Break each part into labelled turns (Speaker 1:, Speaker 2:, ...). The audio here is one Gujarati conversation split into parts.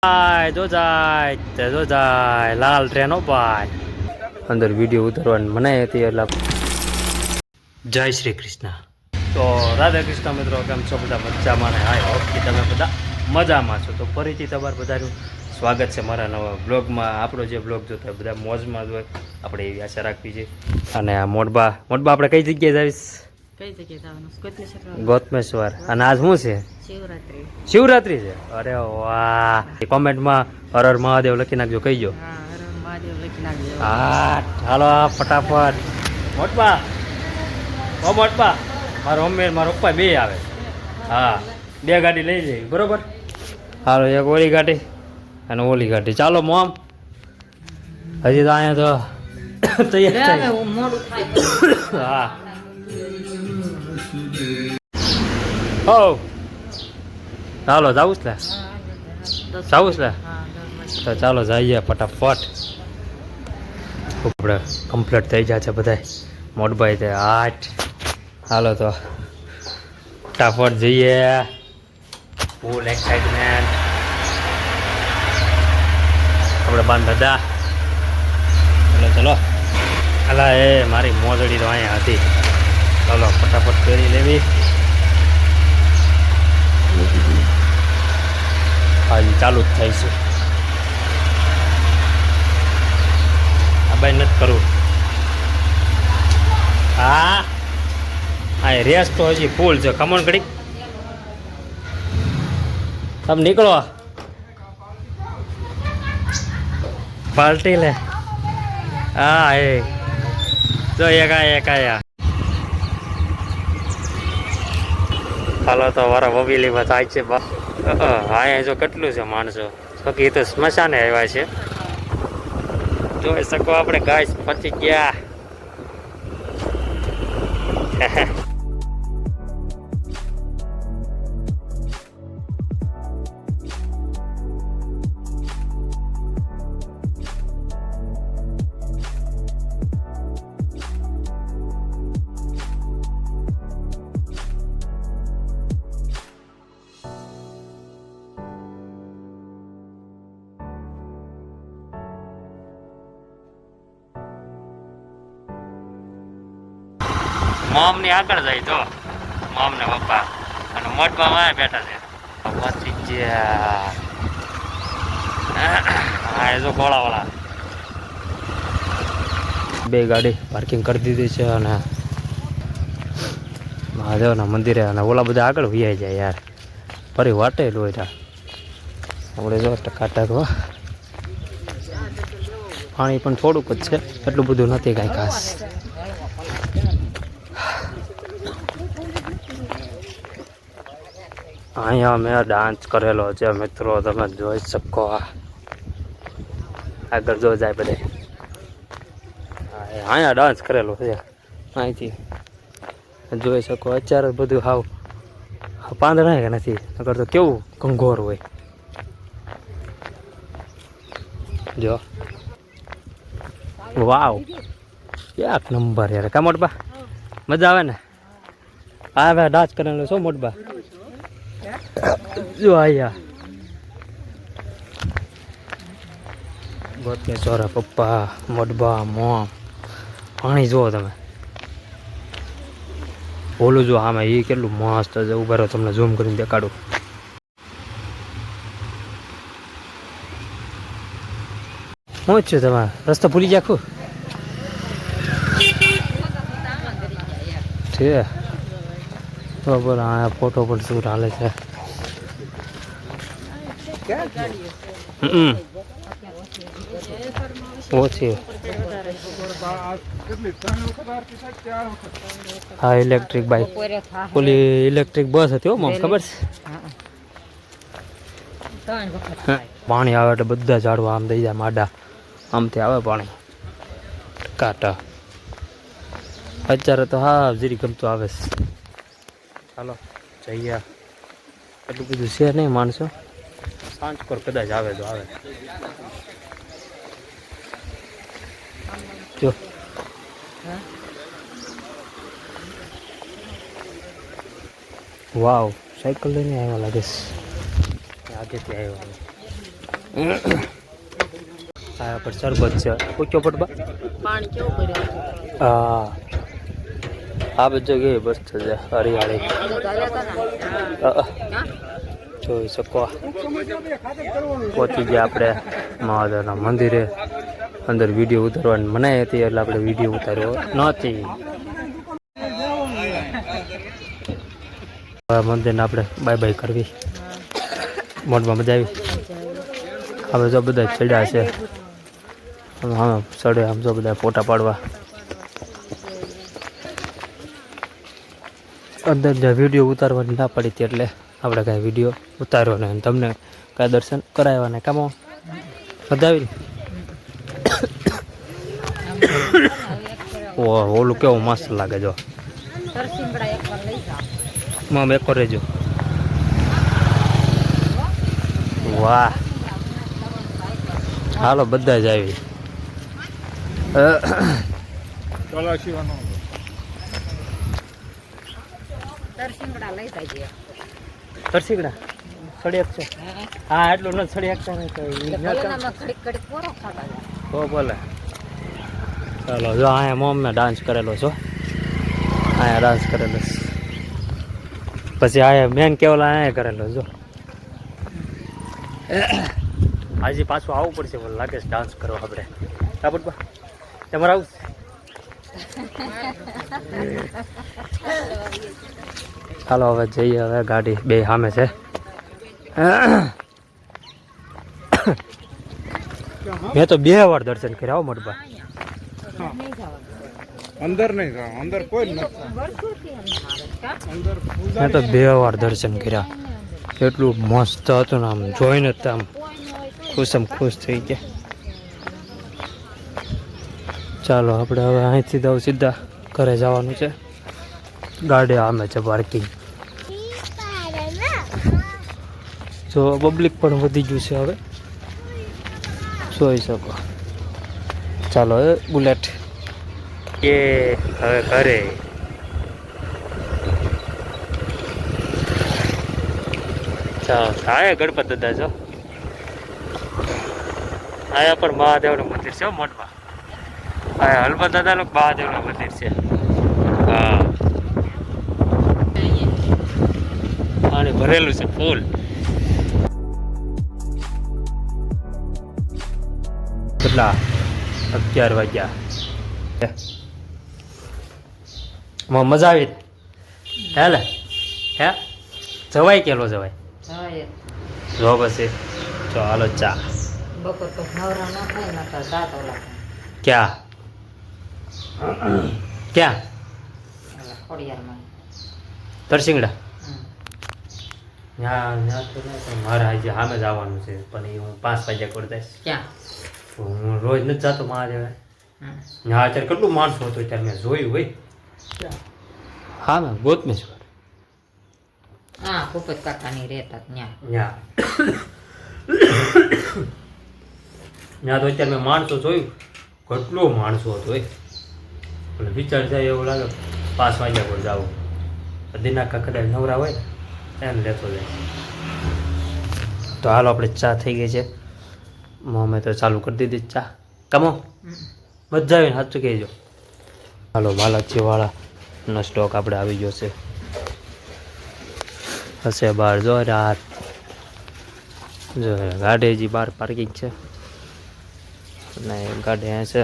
Speaker 1: જો જાય લાલ ટ્રેન ભાઈ અંદર વિડીયો ઉતારવાની મનાઈ હતી એટલે જય શ્રી કૃષ્ણ. તો રાધા કૃષ્ણ મિત્રો, કેમ છો બધા? મજામાં ને? હાય હોપ કે તમે બધા મજામાં છો. તો ફરીથી તમારું બધાનું સ્વાગત છે મારા નવા બ્લોગમાં. આપણો જે બ્લોગ જોતા બધા મોજમાં જ હોય આપણે એવી આશા રાખવી છે. અને આ મોડબા આપણે કઈ જગ્યાએ જઈશ? ગોતમેશ્વર. અને આજ શું છે? શિવરાત્રી છે. અરે વાહ! કોમેન્ટમાં હર હર મહાદેવ લખી નાખજો, કહીજો. હા ચાલો ફટાફટ. મોટબા મારો મમ્મી મારો પપ્પા બે આવે. હા, બે ગાડી લઈ જઈ, બરોબર? હાલો, એક ઓલી ગાડી અને ઓલી ગાડી. ચાલો મોમ, હજી તો અહીંયા તો તૈયાર થાય. હા હો, ચાલો જાવું છે તો ચાલો જઈએ ફટાફટ. આપણે કમ્પ્લીટ થઈ જાય છે બધા મોટભાઈ તે 8. હાલો તો ફટાફટ જઈએ. ફૂલ એક્સાઇટમેન્ટ. આપણે બાંધ દાદા. ચલો અલા એ મારી મોજડી તો અહીંયા હતી. ચાલો ફટાફટ પહેરી લેવી. હાજી ચાલુ જ થાય છે. આ બાઈ નથી કરવું. હા હા, રેસ તો હજી ફૂલ છે. ખમણ ઘડી તમે નીકળો. પાર્ટી લે. હા એ જો એક આયા. હાલો તો વારા વવીલીમાં થાય છે. અહીંયા જો કેટલું છે માણસો. બાકી એ તો સ્મશાને આવ્યા છે. જોઈ શકો આપણે ગાઈસ પહોંચી ગયા. મોમ ની આગળ જાય તો મોમ ને પપ્પા અને મોટબા વાય બેઠા છે. પહોંચી ગયા. હા એ જો ગોળાવાળા બે ગાડી પાર્કિંગ કરી દીધી છે. અને મહાદેવના મંદિરે અને ઓલા બધા આગળ વ્યાઈ જાય યાર. ફરી વાટેલું હોય ત્યાં આપણે જો ટકાટક. પાણી પણ થોડુંક જ છે, એટલું બધું નથી કાંઈ ખાસ. અહીંયા મેં ડાન્સ કરેલો છે મિત્રો, તમે જોઈ શકો. આગળ જો જાય બધે. અહીંયા ડાન્સ કરેલો છે અહીંથી જોઈ શકો. અત્યારે બધું હાવ પાંદડા કે નથી, અગર તો કેવું કંગોર હોય. જો વાવ, એક નંબર યાર. કા મોટબા મજા આવે ને? આવે ડાન્સ કરેલો છો મોટબા. જો આયા ગોતમેશ્વર પપ્પા મોટબા મોમ. પાણી જુઓ તમે. ઓલું જો આમાં એ કેટલું મસ્ત છે. ઉભા રહો, તમને ઝૂમ કરીને દેખાડું. હું જ છું. તમે રસ્તો ભૂલી જાખું છે. બરાબર. આ ફોટો પણ શું હાલે છે. ઓછી. હા ઇલેક્ટ્રિક બાઇક. ઓલી ઇલેક્ટ્રિક બસ હતી હો મમ, ખબર છે? પાણી આવે એટલે બધા ઝાડવા આમ દઈ જાય માડા. આમથી આવે પાણી કાંટા. અત્યારે તો હા જીરી ગમતું આવે છે. ચાલો જઈએ. એટલું બધું છે નહીં માણસો. સાંજ પર કદાચ આવે તો આવે. જો વાવ, સાયકલ લઈને આવ્યા લાગે છે. આગેથી આવ્યો. આ પર શરબત છે પૂછો પટબા
Speaker 2: પાણી કેવું કર્યું
Speaker 1: હા આ બધી જગ્યાએ બસ છે હરિયાળી જોઈ શકો પહોંચી ગયા આપણે મહાદેવના મંદિરે અંદર વિડીયો ઉતારવાની મનાઈ હતી એટલે આપણે વિડીયો ઉતાર્યો નથી મંદિરને આપણે બાય બાય કરવી મોઢમાં મજા આવી હવે જો બધા ચડ્યા છે હા ચડે આમ જો બધા ફોટા પાડવા અંદર જે વિડીયો ઉતારવાની ના પડી હતી એટલે આપણે કાંઈ વિડીયો ઉતાર્યો ને તમને કાંઈ દર્શન કરાવ્યા ને કામો મજા આવી ઓલું કેવું મસ્ત લાગે જો મામ એક રેજો વાહ હાલો બધા જ આવી તરસીગડા સડી છે હા એટલું ન સડી શકતા નહીં તો બોલે ચાલો જો અહીંયા મોમને ડાન્સ કરેલો છો અહીંયા ડાન્સ કરેલો પછી અહીંયા મેન કેવલા અહીંયા કરેલો જો આજે પાછું આવવું પડશે મને લાગે છે ડાન્સ કરવા આપણે કાપડ તમારે આવું ચાલો હવે જઈએ હવે ગાડી બે સામે છે મેં તો 2 વાર દર્શન કર્યા હો મોટબા
Speaker 3: અંદર નહીં જાવ અંદર કોઈ નથી
Speaker 1: મેં તો 2 વાર દર્શન કર્યા એટલું મસ્ત હતું ને આમ જોઈને તો આમ ખુશ થઈ ગયા ચાલો આપણે હવે અહીંથી દઉં સીધા ઘરે જવાનું છે ગાડી આમે છે પાર્કિંગ જો પબ્લિક પણ વધી ગયું છે હવે જોઈ શકો ચાલો એ બુલેટ એ હવે ઘરે ચાલો આયા ગણપત દાદા છો આયા પણ મહાદેવનું મંદિર છે મોટમાં આયા હનુમાન દાદાનું મહાદેવનું મંદિર છે હા પાણી ભરેલું છે ફૂલ કેટલા 11 વાગ્યા મજા આવી હેલે હે જવાય કેલો જવાય જો પછી ચાલો ચા ક્યાં તરસિંગડા મારે આજે સામે જ આવવાનું છે પણ એ હું 5 વાગ્યા કરી દઈશ હું રોજ નથી જતો મહાદેવ હા અત્યારે કેટલું માણસો હતું ત્યારે મેં જોયું હોય હા મેં ગોતમેશ્વર
Speaker 2: હા ભૂપત કાકાની રહેતા
Speaker 1: ત્યાં તો અત્યારે મેં માણસો જોયું કેટલો માણસો હતો હોય અને વિચાર જાય એવું લાગે 5 વાગ્યા પર જાવું દિનાકા કદાચ નવરા હોય એને લેતો જાય તો હાલો આપણે ચા થઈ ગઈ છે મેં તો ચાલુ કરી દીધી ચા કમો મજા આવીને સાચું કહેજો હાલો બાલાજીવાળાનો સ્ટોક આપણે આવી ગયો છે હશે બહાર જો રાત જો ગાડી હજી બહાર પાર્કિંગ છે અને ગાડી અહીંયા છે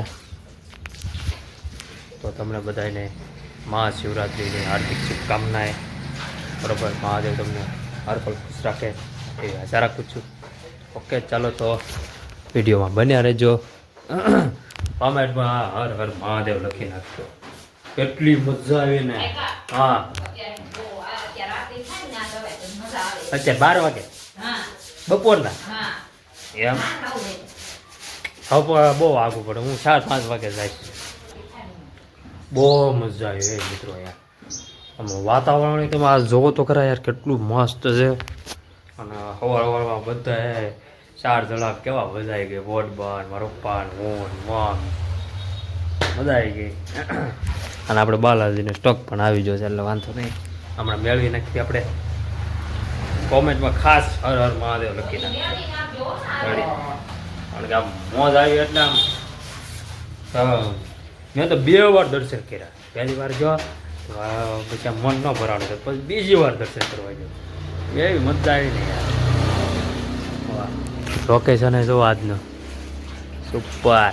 Speaker 1: તો તમને બધાને મહાશિવરાત્રિની હાર્દિક શુભકામનાએ બરાબર મહાદેવ તમને હર પલ ખુશ રાખે એવી આશા રાખું છું ઓકે ચાલો તો વિડીયોમાં બન્યા રહેજો કોમેન્ટમાં હર હર મહાદેવ લખી નાખજો કેટલી મજા આવી ને હા અત્યારે 12 વાગે બપોરના એમ હવે બહુ આગું પડે હું 4-5 વાગે જાય બહુ મજા આવી મિત્રો યાર આમ વાતાવરણ તમે આ જોવો તો ખરા યાર કેટલું મસ્ત છે અને સવારમાં બધા 4 જણા કેવા મજા આવી ગઈ વોટબાન મારો પપ્પા હું મન મજા આવી ગઈ અને આપણે બાલાજીનો સ્ટોક પણ આવી ગયો છે એટલે વાંધો નહીં હમણાં મેળવી નાખીએ આપણે કોમેન્ટમાં ખાસ હર હર મહાદેવ લખી નાખીએ કારણ કે આમ મોજ આવી એટલે આમ મેં તો 2 વાર દર્શન કર્યા. પહેલી વાર જો પછી આમ મન ન ભરાણું તો પછી બીજી વાર દર્શન કરવા ગયો. એવી મજા આવી ને યાર. વાહ, લોકેશન જો આજનો સુપર.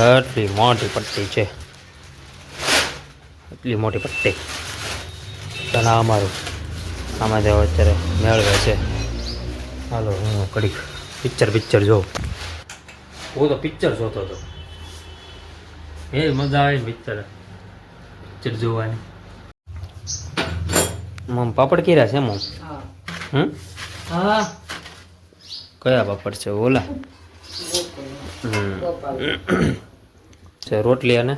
Speaker 1: એટલી મોટી પટ્ટી છે, એટલી મોટી પટ્ટી. તને અમારું આમાં જેવો અત્યારે મેળવે છે. હાલો હું ઘડીક પિક્ચર જોઉં. હું તો પિક્ચર જોતો હતો. એ મજા આવે ને પિક્ચર જોવાની. મમ પાપડ કર્યા છે મમ?
Speaker 2: હા
Speaker 1: કયા પાપડ છે? ઓલા છે રોટલી અને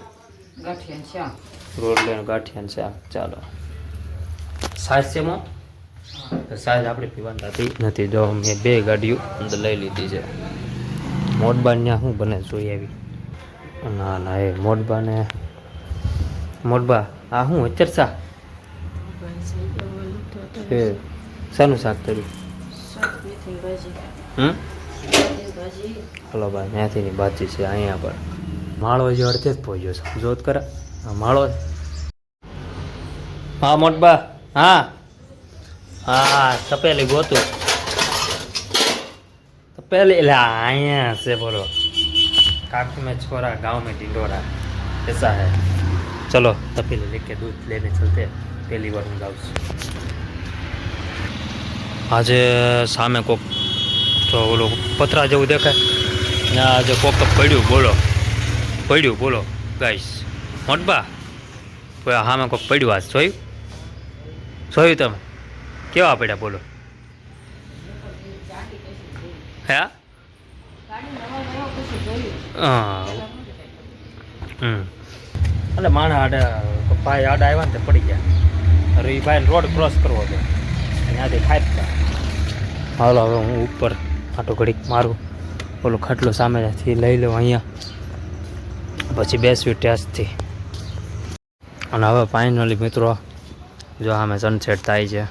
Speaker 2: ગાંઠિયા શાક.
Speaker 1: રોટલી અને ગાંઠિયા ને શાક. ચાલો. સાસ છે મમ? સાસ આપણે પીવાની થતી નથી. જો મેં 2 ગાડીઓ અંદર લઈ લીધી છે. મોટબાન ત્યાં શું બને જોઈ આવી. ના ના એ મોટબા આ શું અત્યારે શા એ શાનું શાક કર્યું? હલો ભાઈ, ત્યાંથી બાજી છે અહીંયા પર. માળો જે અડધે જ પહોંચ્યો છે. જોત કરા આ માળો. હા મોટબા. હા હા તપેલી ગોતું. तपेली એટલે અહીંયા છે બોલો. काकी में छोरा गांव में ढिंडोरा ऐसा है. चलो तपेली लेके दूध लेने चलते हैं. पहली बार હું જાઉં છું. આજે સામે કોક તો ઓલું પતરા જેવું દેખાય ને આજે કોક પડ્યું બોલો ગાઈસ. મોટબા કોઈ સામે કોક પડ્યું આજ જોયું તમે? કેવા પડ્યા બોલો? હે હા એટલે માણા આડે ભાઈ આડા આવ્યા ને તે પડી ગયા. અરે એ ભાઈ રોડ ક્રોસ કરવો હતો ત્યાંથી ખાઈ. હાલો હવે હું ઉપર આટો ઘડીક મારું. ઓલો ખાટલો સામેથી લઈ લઉં અહીંયા, પછી બેસવી ટેસ્ટથી. અને હવે ફાઇનલી મિત્રો જો સામે સનસેટ થાય છે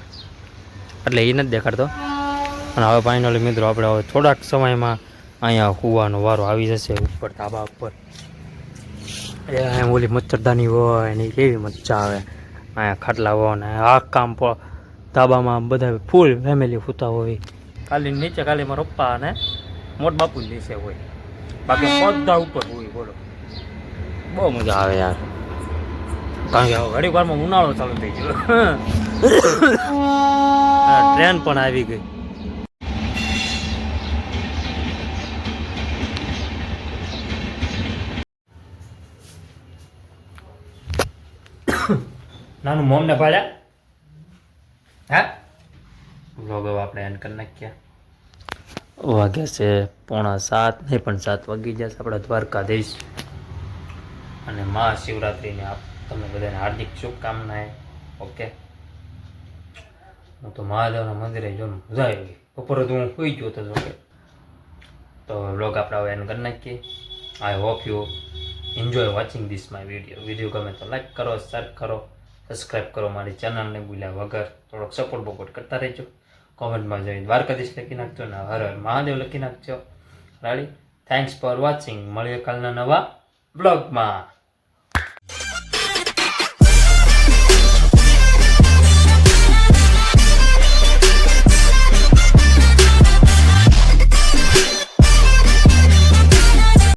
Speaker 1: એટલે એ નથી દેખાડતો. અને હવે ફાઇનલી મિત્રો આપણે હવે થોડાક સમયમાં અહીંયા કૂવાનો વારો આવી જશે. ઉપર ધાબા ઉપર એ ઓલી મચ્છરદાની હોય ને કેવી મજા આવે. અહીંયા ખાટલા હોય ને આ કામ પર ધાબામાં બધા ફૂલ ફેમિલી સૂતા હોય. ખાલી નીચે ખાલી મારા પપ્પા અને મોટ બાપુ નીચે હોય, બાકી બધા ઉપર હોય. બોલો બહુ મજા આવે યાર. કારણ કે હવે ઘડી વારમાં ઉનાળો ચાલુ થઈ ગયો. ટ્રેન પણ આવી ગઈ. નાનું મોમને પાડ્યા. હા વ્લોગ હવે આપણે એન્ડ કરી નાખ્યા. વાગ્યા છે 6:45 નહીં પણ 7 વાગી જશે. આપણા દ્વારકાધીશ અને મહાશિવરાત્રિને તમને બધાને હાર્દિક શુભકામનાએ. ઓકે, હું તો મહાદેવના મંદિરે જો મજા આવી ગઈ. બપોરે તો હું સુઈ ગયો હતો ઓકે. તો વ્લોગ આપણે હવે એન્ડ કરી નાખીએ. I hope you enjoy watching this my video ગમે તો લાઈક કરો, શેર કરો, સબસ્ક્રાઈબ કરો. મારી ચેનલને ભૂલ્યા વગર થોડોક સપોર્ટ કરતા રહેજો. કોમેન્ટમાં જઈ દ્વારકાધીશ લખી નાખજો ને હર હર મહાદેવ લખી નાખજો. રાડી થેન્ક્સ ફોર વોચિંગ. મળીએ કાલના નવા બ્લોગમાં.